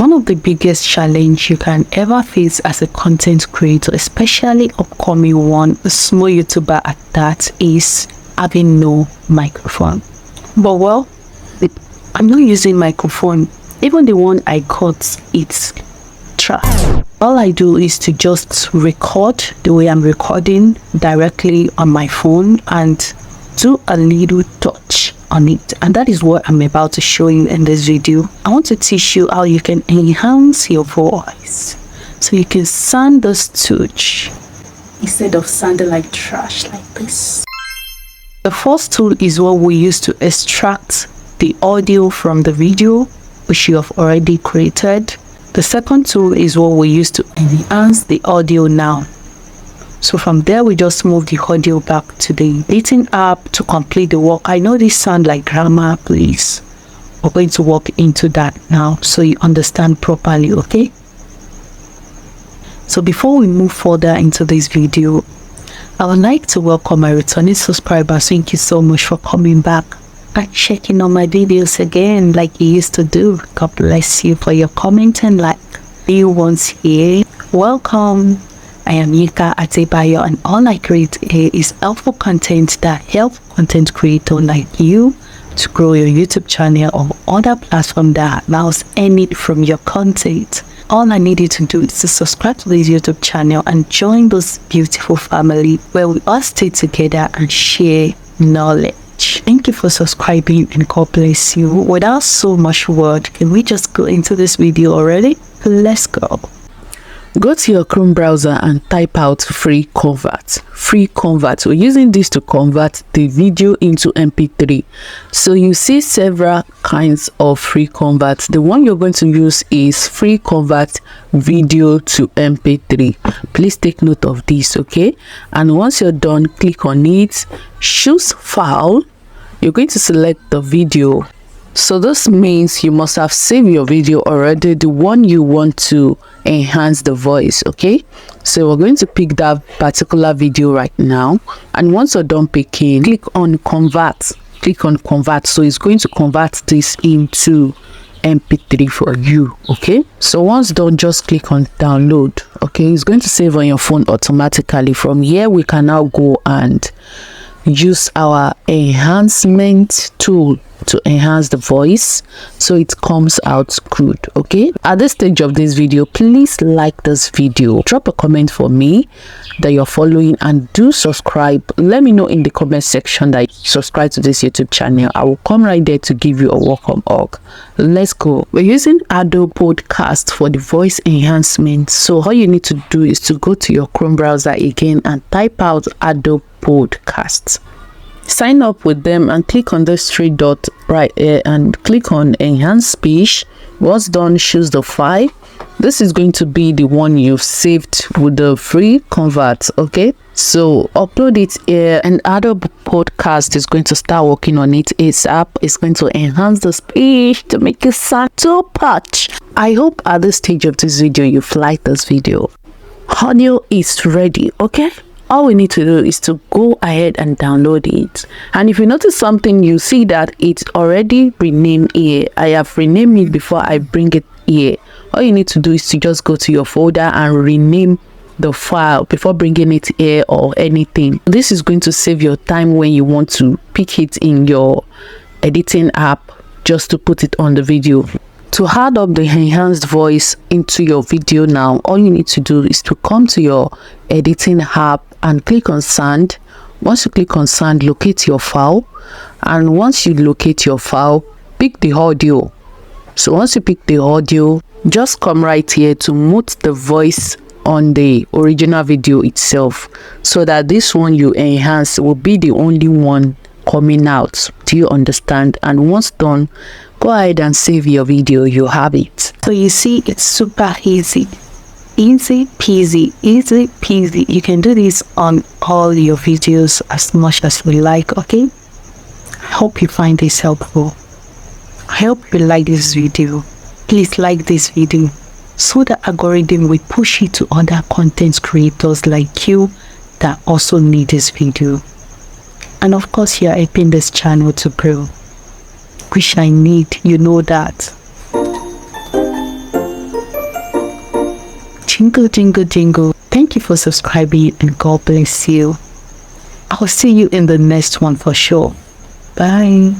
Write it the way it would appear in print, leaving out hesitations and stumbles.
One of the biggest challenge you can ever face as a content creator, especially upcoming one, a small YouTuber at that, is having no microphone. But well, I'm not using microphone. Even the one I got, it's trash. All I do is to just record the way I'm recording directly on my phone and do a little touch on it, and that is what I'm about to show you in this video. I want to teach you how you can enhance your voice so you can sound this touch instead of sounding like trash like this. The first tool is what we use to extract the audio from the video which you have already created. The second tool is what we use to enhance the audio now. So from there, we just move the audio back to the editing app to complete the work. I know this sounds like grammar, please. We're going to walk into that now so you understand properly, okay? So before we move further into this video, I would like to welcome my returning subscribers. Thank you so much for coming back and checking on my videos again like you used to do. God bless you for your comment and like. New ones here, welcome. I am Yika Adebayo, and all I create here is helpful content that help content creators like you to grow your YouTube channel or other platform that allows any from your content. All I need you to do is to subscribe to this YouTube channel and join this beautiful family where we all stay together and share knowledge. Thank you for subscribing and God bless you. Without so much word, can we just go into this video already? Let's go. Go to your Chrome browser and type out free convert. Free convert. We're using this to convert the video into MP3. So you see several kinds of free converts. The one you're going to use is free convert video to MP3. Please take note of this, okay? And once you're done, click on it, choose file. You're going to select the video. So this means you must have saved your video already, the one you want to enhance the voice, okay? So we're going to pick that particular video right now, and once you're done picking, click on convert. Click on convert. So it's going to convert this into MP3 for you, okay? So once done, just click on download, okay? It's going to save on your phone automatically. From here, we can now go and use our enhancement tool to enhance the voice so it comes out good, okay? At this stage of this video, please like this video, drop a comment for me that you're following, and do subscribe. Let me know in the comment section that you subscribe to this YouTube channel. I will come right there to give you a welcome hug. Let's go. We're using Adobe Podcast for the voice enhancement. So all you need to do is to go to your Chrome browser again and type out Adobe Podcast. Sign up with them and click on this three dot right here and click on enhance speech. Once done, choose the file. This is going to be the one you've saved with the free convert, okay? So upload it here, and Adobe Podcast is going to start working on it ASAP. It's going to enhance the speech to make it sound so patch. I hope at this stage of this video you've liked this video. Audio is ready, okay? All we need to do is to go ahead and download it. And if you notice something, you see that it's already renamed here. I have renamed it before I bring it here. All you need to do is to just go to your folder and rename the file before bringing it here or anything. This is going to save your time when you want to pick it in your editing app just to put it on the video. To add up the enhanced voice into your video now, all you need to do is to come to your editing app and click on sound. Once you click on sound, locate your file, and once you locate your file, pick the audio. So once you pick the audio, just come right here to mute the voice on the original video itself, so that this one you enhance will be the only one coming out. Do you understand? And once done, go ahead and save your video. You have it. So you see, it's super easy. Easy peasy, easy peasy. You can do this on all your videos as much as you like, okay? I hope you find this helpful. I hope you like this video. Please like this video so the algorithm will push it to other content creators like you that also need this video. And of course, you're helping this channel to grow, which I need, you know that. Jingle, jingle, jingle. Thank you for subscribing and God bless you. I'll see you in the next one for sure. Bye.